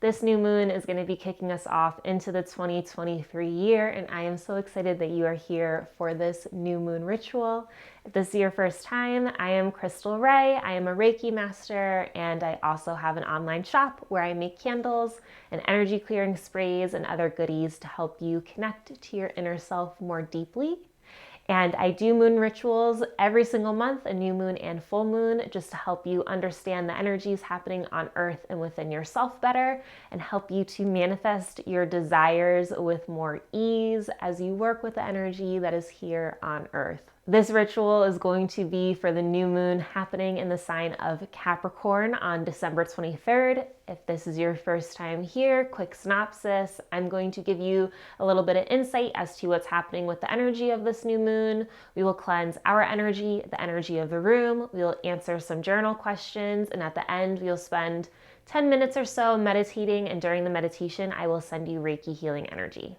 This new moon is going to be kicking us off into the 2023 year, and I am so excited that you are here for this new moon ritual. If this is your first time, I am Crystal Ray. I am a Reiki master, and I also have an online shop where I make candles and energy clearing sprays and other goodies to help you connect to your inner self more deeply. And I do moon rituals every single month, a new moon and full moon, just to help you understand the energies happening on Earth and within yourself better, and help you to manifest your desires with more ease as you work with the energy that is here on Earth. This ritual is going to be for the new moon happening in the sign of Capricorn on December 23rd. If this is your first time here, quick synopsis. I'm going to give you a little bit of insight as to what's happening with the energy of this new moon. We will cleanse our energy, the energy of the room. We will answer some journal questions, and at the end, we'll spend 10 minutes or so meditating, and during the meditation, I will send you Reiki healing energy.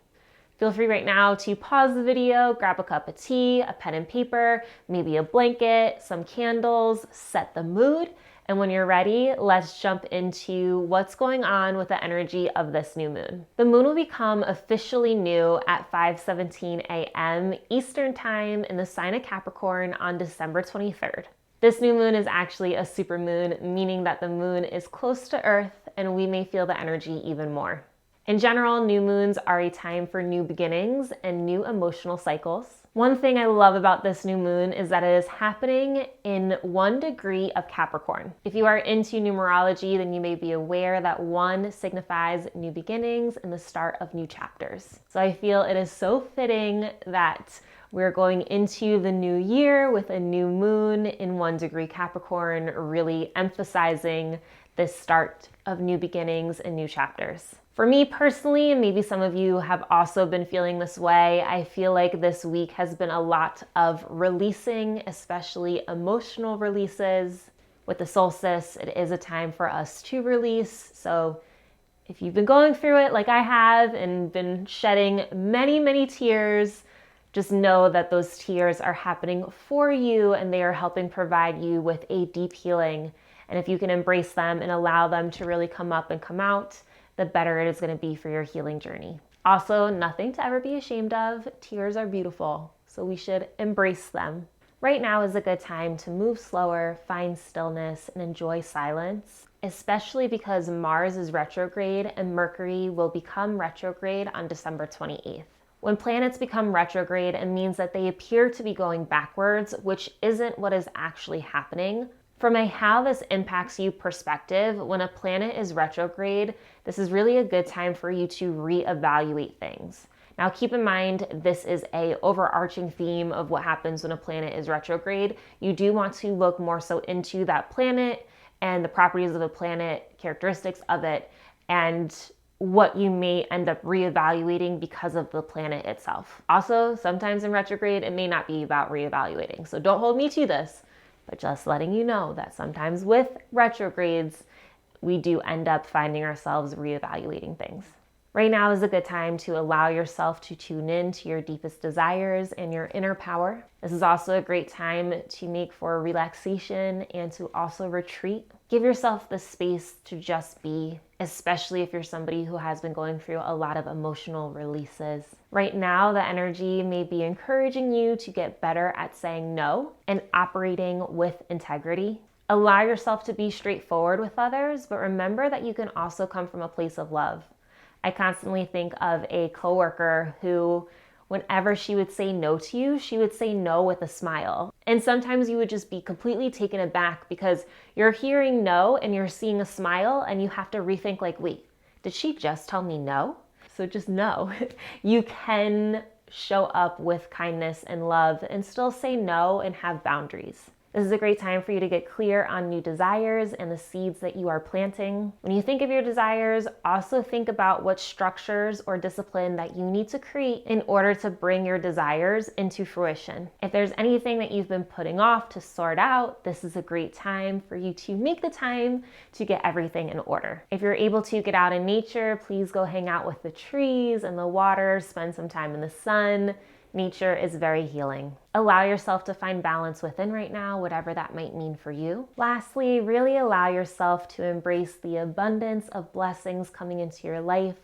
Feel free right now to pause the video, grab a cup of tea, a pen and paper, maybe a blanket, some candles, set the mood. And when you're ready, let's jump into what's going on with the energy of this new moon. The moon will become officially new at 5:17 a.m. Eastern Time in the sign of Capricorn on December 23rd. This new moon is actually a supermoon, meaning that the moon is close to Earth and we may feel the energy even more. In general, new moons are a time for new beginnings and new emotional cycles. One thing I love about this new moon is that it is happening in 1 degree of Capricorn. If you are into numerology, then you may be aware that 1 signifies new beginnings and the start of new chapters. So I feel it is so fitting that we're going into the new year with a new moon in 1 degree Capricorn, really emphasizing this start of new beginnings and new chapters. For me personally, and maybe some of you have also been feeling this way, I feel like this week has been a lot of releasing, especially emotional releases. With the solstice, it is a time for us to release. So if you've been going through it like I have and been shedding many tears, just know that those tears are happening for you and they are helping provide you with a deep healing. And if you can embrace them and allow them to really come up and come out, the better it is going to be for your healing journey. Also, nothing to ever be ashamed of. Tears are beautiful, so we should embrace them. Right now is a good time to move slower, find stillness, and enjoy silence, especially because Mars is retrograde and Mercury will become retrograde on December 28th. When planets become retrograde, it means that they appear to be going backwards, which isn't what is actually happening. From a how this impacts you perspective, when a planet is retrograde, this is really a good time for you to reevaluate things. Now keep in mind, this is an overarching theme of what happens when a planet is retrograde. You do want to look more so into that planet and the properties of the planet, characteristics of it, and what you may end up reevaluating because of the planet itself. Also, sometimes in retrograde, it may not be about reevaluating. So don't hold me to this. But just letting you know that sometimes with retrogrades, we do end up finding ourselves reevaluating things. Right now is a good time to allow yourself to tune in to your deepest desires and your inner power. This is also a great time to make for relaxation and to also retreat. Give yourself the space to just be, especially if you're somebody who has been going through a lot of emotional releases. Right now, the energy may be encouraging you to get better at saying no and operating with integrity. Allow yourself to be straightforward with others, but remember that you can also come from a place of love. I constantly think of a coworker who, whenever she would say no to you, she would say no with a smile. And sometimes you would just be completely taken aback because you're hearing no and you're seeing a smile and you have to rethink like, wait, did she just tell me no? So just know, you can show up with kindness and love and still say no and have boundaries. This is a great time for you to get clear on new desires and the seeds that you are planting. When you think of your desires, also think about what structures or discipline that you need to create in order to bring your desires into fruition. If there's anything that you've been putting off to sort out, this is a great time for you to make the time to get everything in order. If you're able to get out in nature, please go hang out with the trees and the water, spend some time in the sun. Nature is very healing. Allow yourself to find balance within right now, whatever that might mean for you. Lastly, really allow yourself to embrace the abundance of blessings coming into your life,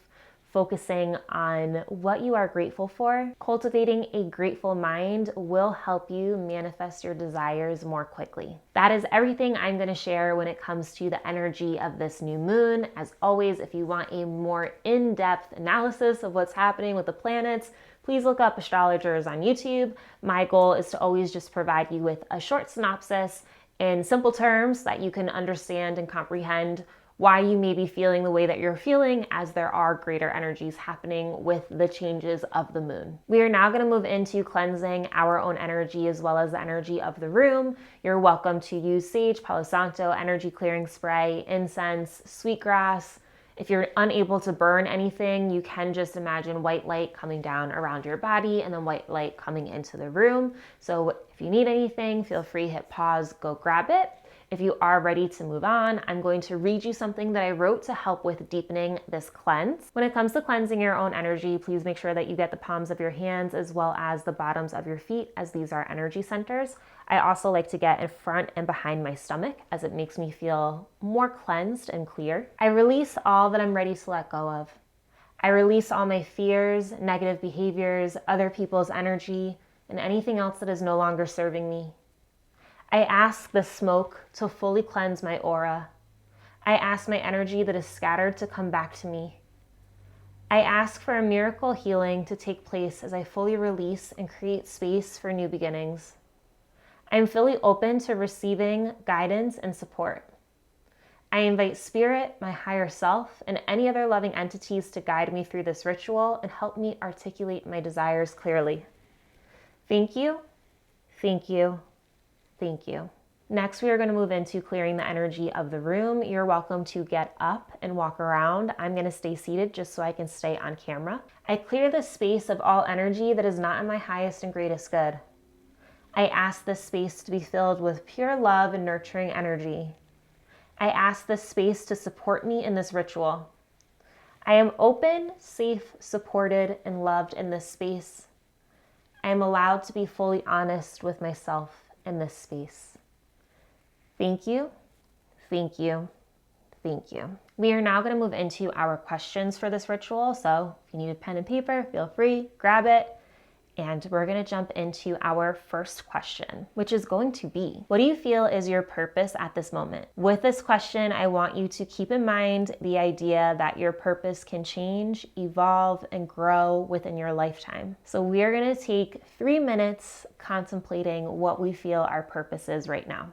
focusing on what you are grateful for. Cultivating a grateful mind will help you manifest your desires more quickly. That is everything I'm going to share when it comes to the energy of this new moon. As always, if you want a more in-depth analysis of what's happening with the planets, please look up astrologers on YouTube. My goal is to always just provide you with a short synopsis in simple terms that you can understand and comprehend why you may be feeling the way that you're feeling, as there are greater energies happening with the changes of the moon. We are now going to move into cleansing our own energy as well as the energy of the room. You're welcome to use sage, Palo Santo, energy clearing spray, incense, sweetgrass. If you're unable to burn anything, you can just imagine white light coming down around your body and then white light coming into the room. So if you need anything, feel free, hit pause, go grab it. If you are ready to move on, I'm going to read you something that I wrote to help with deepening this cleanse. When it comes to cleansing your own energy, please make sure that you get the palms of your hands as well as the bottoms of your feet, as these are energy centers. I also like to get in front and behind my stomach, as it makes me feel more cleansed and clear. I release all that I'm ready to let go of. I release all my fears, negative behaviors, other people's energy, and anything else that is no longer serving me. I ask the smoke to fully cleanse my aura. I ask my energy that is scattered to come back to me. I ask for a miracle healing to take place as I fully release and create space for new beginnings. I am fully open to receiving guidance and support. I invite spirit, my higher self, and any other loving entities to guide me through this ritual and help me articulate my desires clearly. Thank you, thank you, thank you. Next, we are going to move into clearing the energy of the room. You're welcome to get up and walk around. I'm going to stay seated just so I can stay on camera. I clear the space of all energy that is not in my highest and greatest good. I ask this space to be filled with pure love and nurturing energy. I ask this space to support me in this ritual. I am open, safe, supported, and loved in this space. I am allowed to be fully honest with myself in this space. Thank you, thank you, thank you. We are now going to move into our questions for this ritual. So if you need a pen and paper, feel free, grab it. And we're going to jump into our first question, which is going to be, what do you feel is your purpose at this moment? With this question, I want you to keep in mind the idea that your purpose can change, evolve, and grow within your lifetime. So we are going to take 3 minutes contemplating what we feel our purpose is right now.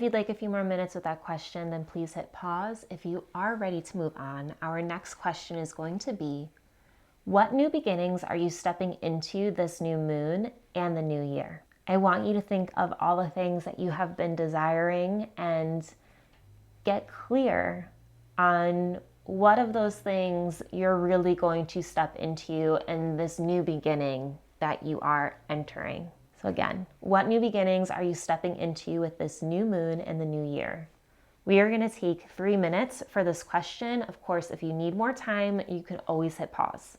If you'd like a few more minutes with that question, then please hit pause. If you are ready to move on, our next question is going to be, what new beginnings are you stepping into this new moon and the new year? I want you to think of all the things that you have been desiring and get clear on what of those things you're really going to step into in this new beginning that you are entering. So again, what new beginnings are you stepping into with this new moon and the new year? We are going to take 3 minutes for this question. Of course, if you need more time, you can always hit pause.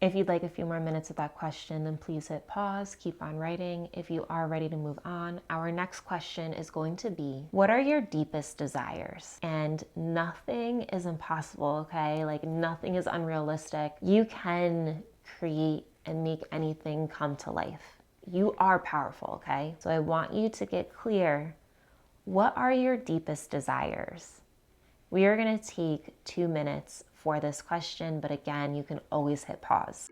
If you'd like a few more minutes with that question, then please hit pause, keep on writing. If you are ready to move on, our next question is going to be, what are your deepest desires? And nothing is impossible, okay? Like nothing is unrealistic. You can create and make anything come to life. You are powerful, okay? So I want you to get clear, what are your deepest desires? We are going to take 2 minutes for this question, but again, you can always hit pause.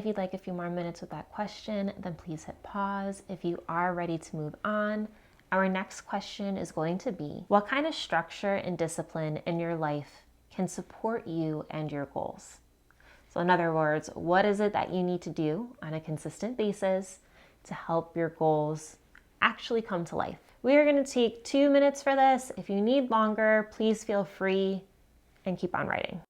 If you'd like a few more minutes with that question, then please hit pause. If you are ready to move on, our next question is going to be, what kind of structure and discipline in your life can support you and your goals? So in other words, what is it that you need to do on a consistent basis to help your goals actually come to life? We are going to take 2 minutes for this. If you need longer, please feel free and keep on writing.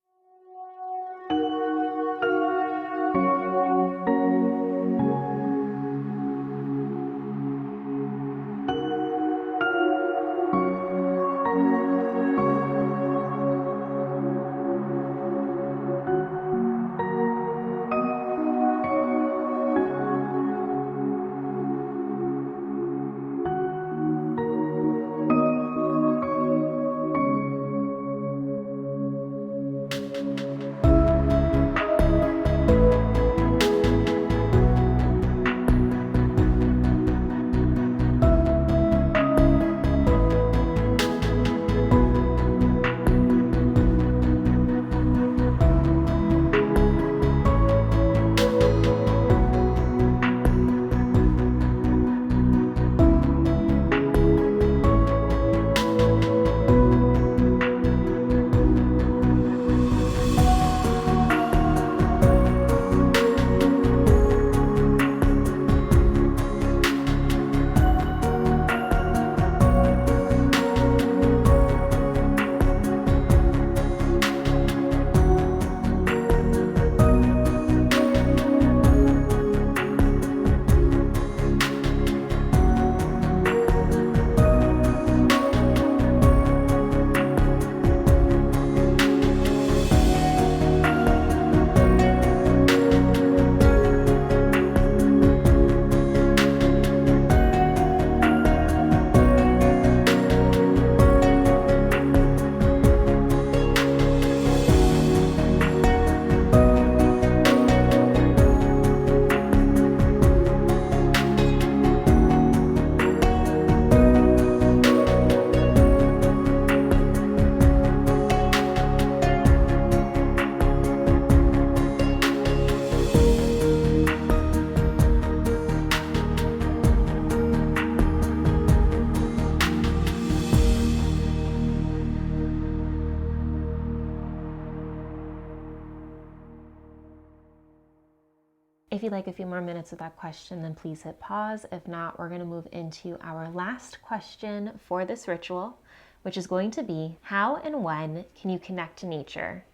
If you'd like a few more minutes with that question, then please hit pause. If not, we're going to move into our last question for this ritual, which is going to be, how and when can you connect to nature,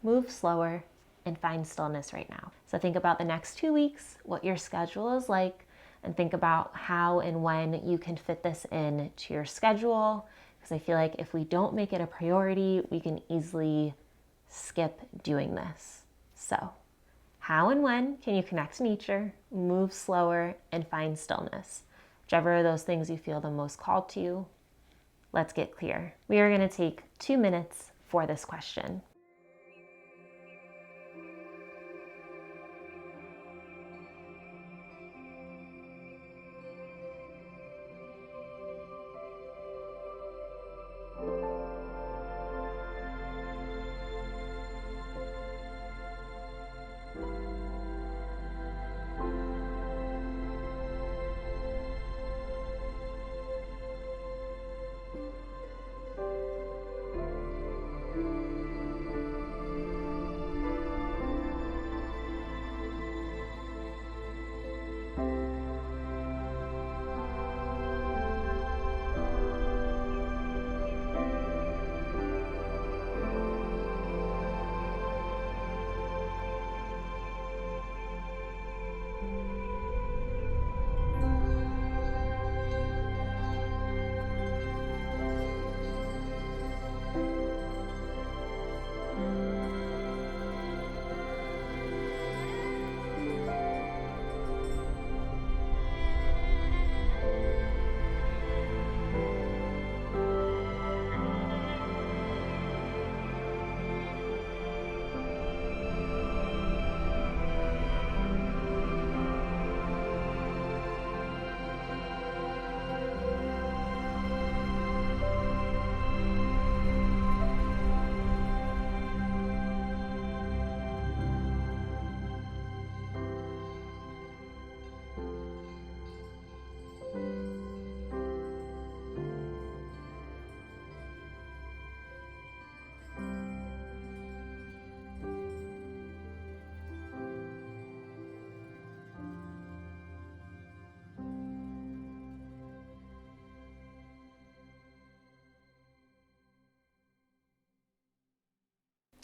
move slower, and find stillness right now? So think about the next 2 weeks, what your schedule is like, and think about how and when you can fit this in to your schedule. Because I feel like if we don't make it a priority, we can easily skip doing this. So how and when can you connect to nature, move slower, and find stillness? Whichever of those things you feel the most called to, let's get clear. We are going to take 2 minutes for this question.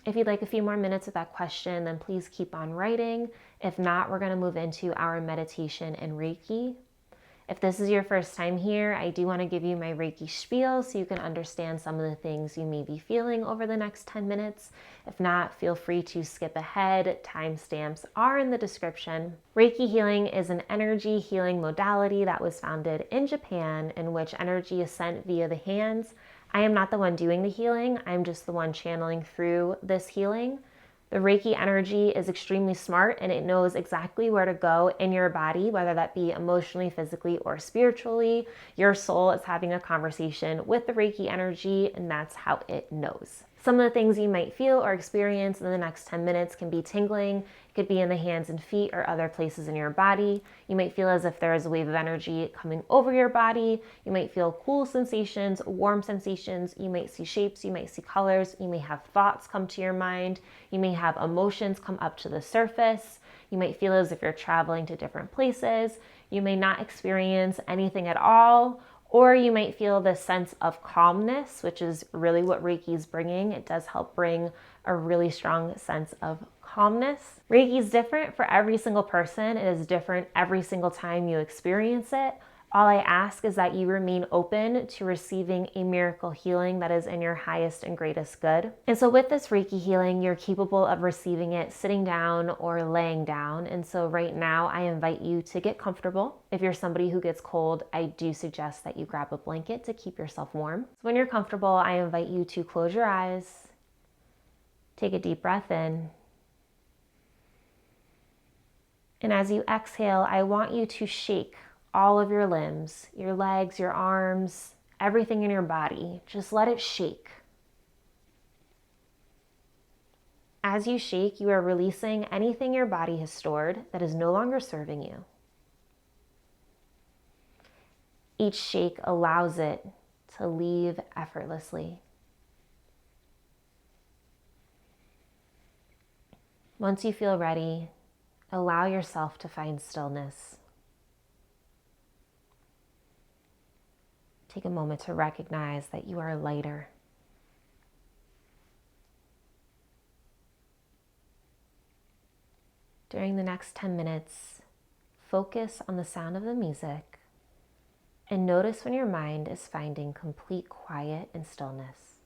If you'd like a few more minutes with that question, then please keep on writing. If not, we're going to move into our meditation and Reiki. If this is your first time here, I do want to give you my Reiki spiel so you can understand some of the things you may be feeling over the next 10 minutes. If not, feel free to skip ahead. Timestamps are in the description. Reiki healing is an energy healing modality that was founded in Japan, in which energy is sent via the hands. I am not the one doing the healing, I'm just the one channeling through this healing. The Reiki energy is extremely smart and it knows exactly where to go in your body, whether that be emotionally, physically, or spiritually. Your soul is having a conversation with the Reiki energy, and that's how it knows. Some of the things you might feel or experience in the next 10 minutes can be tingling. It could be in the hands and feet or other places in your body. You might feel as if there is a wave of energy coming over your body. You might feel cool sensations, warm sensations. You might see shapes, you might see colors. You may have thoughts come to your mind. You may have emotions come up to the surface. You might feel as if you're traveling to different places. You may not experience anything at all. Or you might feel this sense of calmness, which is really what Reiki is bringing. It does help bring a really strong sense of calmness. Reiki is different for every single person. It is different every single time you experience it. All I ask is that you remain open to receiving a miracle healing that is in your highest and greatest good. And so with this Reiki healing, you're capable of receiving it sitting down or laying down. And so right now, I invite you to get comfortable. If you're somebody who gets cold, I do suggest that you grab a blanket to keep yourself warm. So when you're comfortable, I invite you to close your eyes, take a deep breath in. And as you exhale, I want you to shake all of your limbs, your legs, your arms, everything in your body. Just let it shake. As you shake, you are releasing anything your body has stored that is no longer serving you. Each shake allows it to leave effortlessly. Once you feel ready, allow yourself to find stillness. Take a moment to recognize that you are lighter. During the next 10 minutes, focus on the sound of the music and notice when your mind is finding complete quiet and stillness.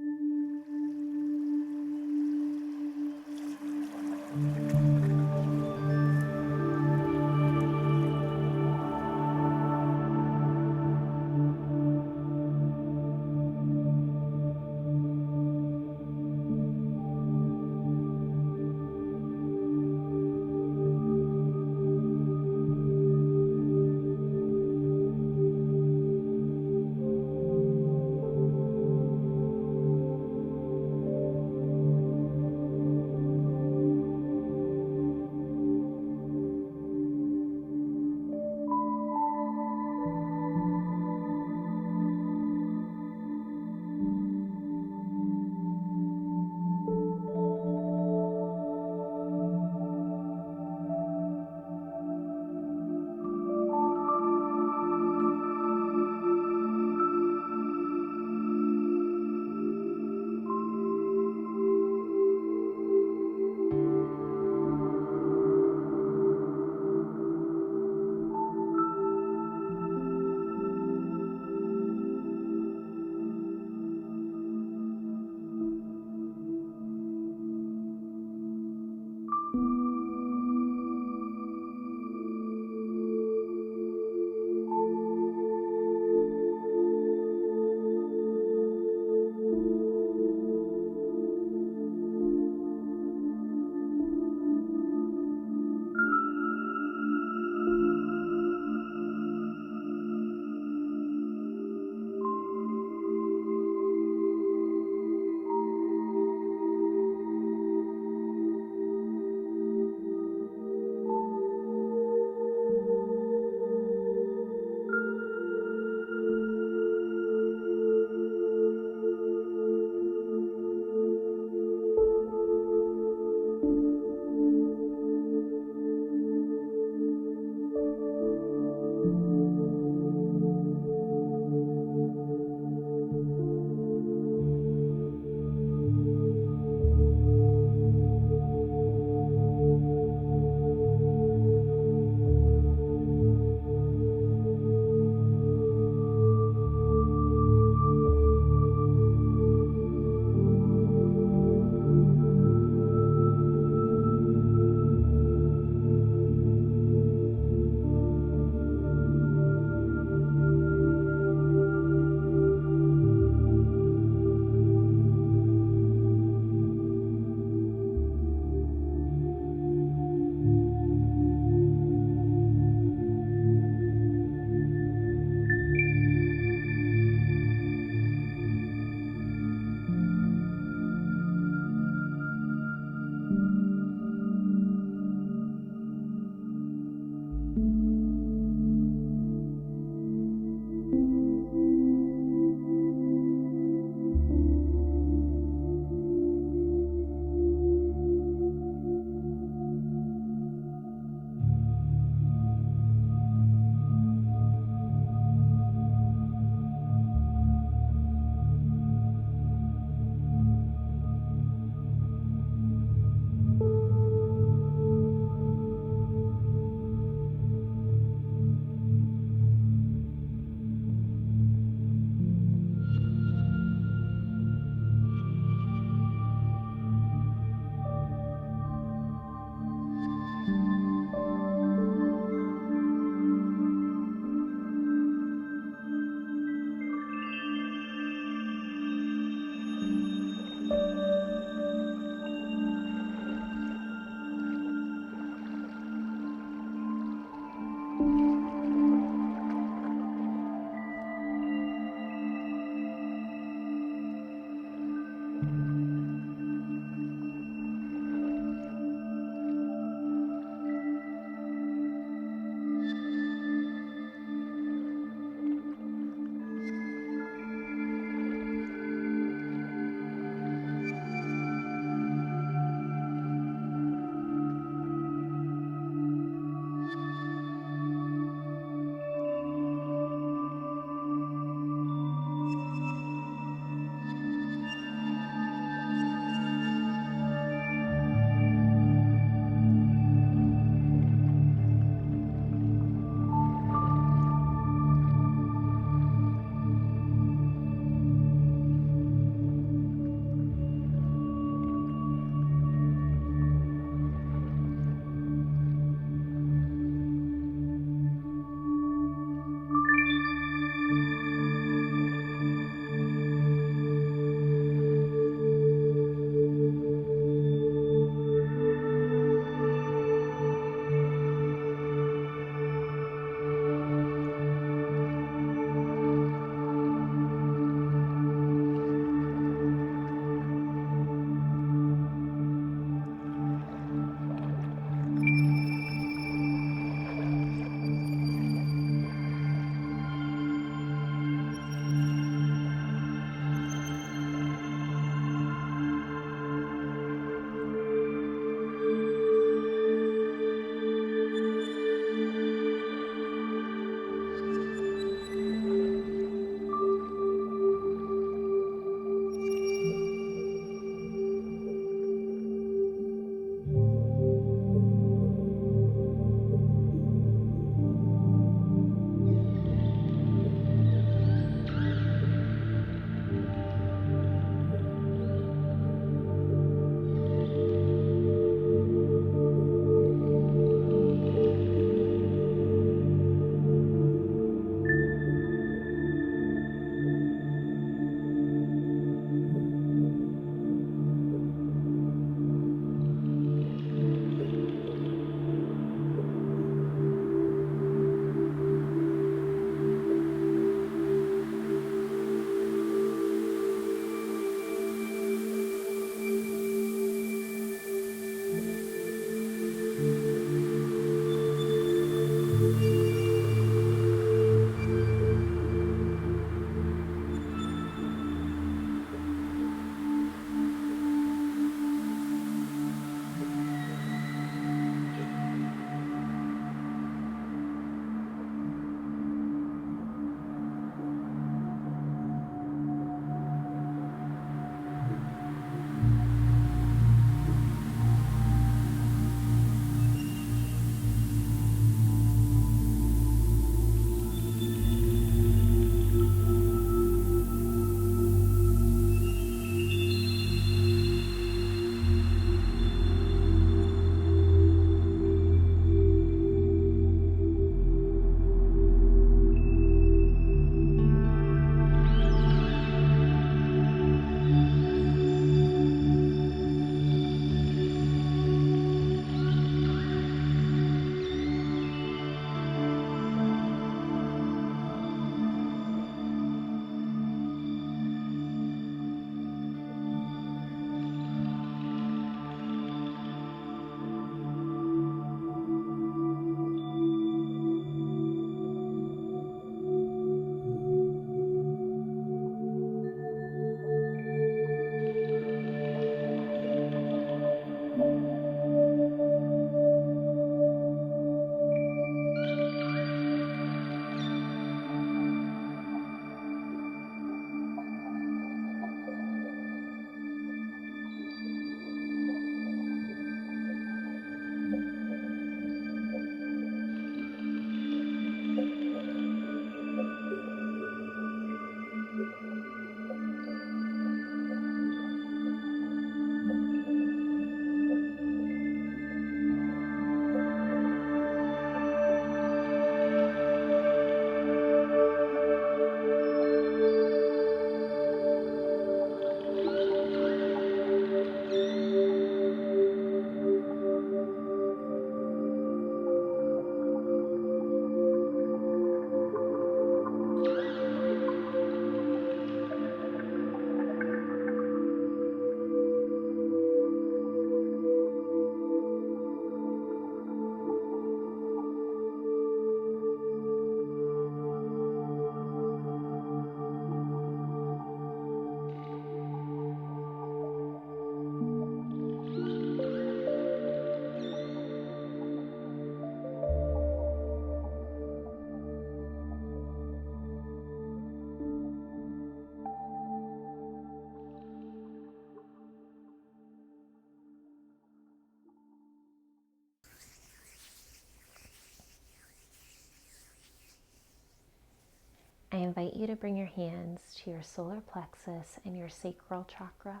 I invite you to bring your hands to your solar plexus and your sacral chakra.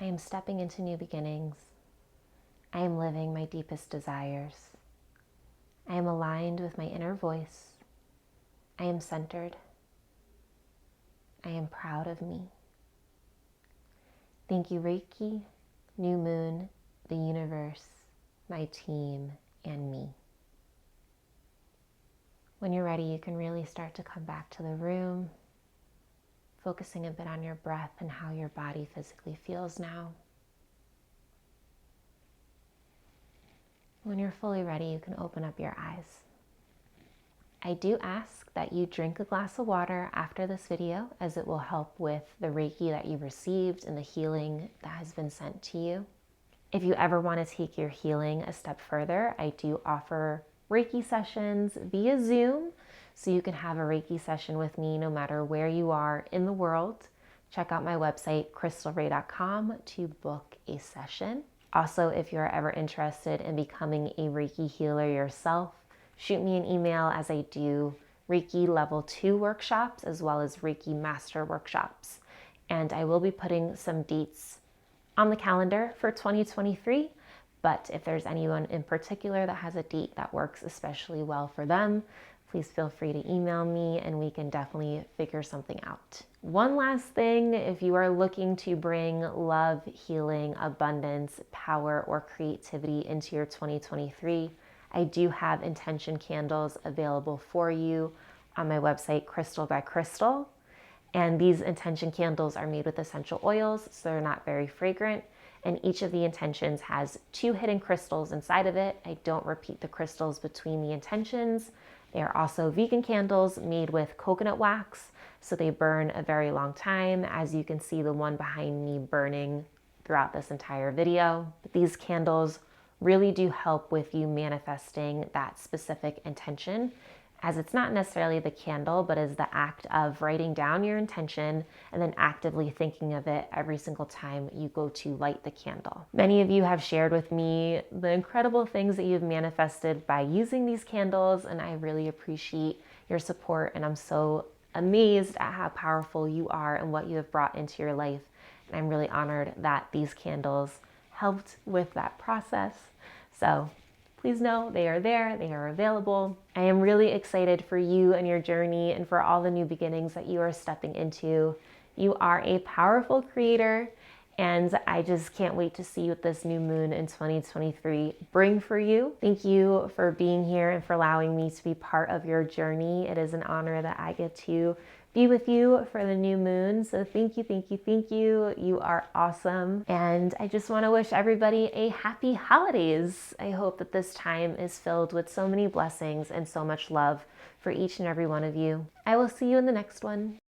I am stepping into new beginnings. I am living my deepest desires. I am aligned with my inner voice. I am centered. I am proud of me. Thank you, Reiki, New Moon, the universe, my team, and me. When you're ready, you can really start to come back to the room, focusing a bit on your breath and how your body physically feels now. When you're fully ready, you can open up your eyes. I do ask that you drink a glass of water after this video, as it will help with the Reiki that you received and the healing that has been sent to you. If you ever want to take your healing a step further, I do offer Reiki sessions via Zoom, so you can have a Reiki session with me no matter where you are in the world. Check out my website, crystalray.com, to book a session. Also, if you're ever interested in becoming a Reiki healer yourself, shoot me an email, as I do Reiki Level 2 workshops as well as Reiki Master workshops. And I will be putting some dates on the calendar for 2023. But if there's anyone in particular that has a date that works especially well for them, please feel free to email me and we can definitely figure something out. One last thing, if you are looking to bring love, healing, abundance, power, or creativity into your 2023, I do have intention candles available for you on my website, Crystal by Crystal. And these intention candles are made with essential oils, so they're not very fragrant. and each of the intentions has 2 hidden crystals inside of it. I don't repeat the crystals between the intentions. They are also vegan candles made with coconut wax, so they burn a very long time, as you can see the one behind me burning throughout this entire video. But these candles really do help with you manifesting that specific intention, as it's not necessarily the candle, but is the act of writing down your intention and then actively thinking of it every single time you go to light the candle. Many of you have shared with me the incredible things that you've manifested by using these candles, and I really appreciate your support, and I'm so amazed at how powerful you are and what you have brought into your life. And I'm really honored that these candles helped with that process. So please know they are there, they are available. I am really excited for you and your journey and for all the new beginnings that you are stepping into. You are a powerful creator, and I just can't wait to see what this new moon in 2023 bring for you. Thank you for being here and for allowing me to be part of your journey. It is an honor that I get to be with you for the new moon. So thank you, thank you, thank you. You are awesome. And I just want to wish everybody a happy holidays. I hope that this time is filled with so many blessings and so much love for each and every one of you. I will see you in the next one.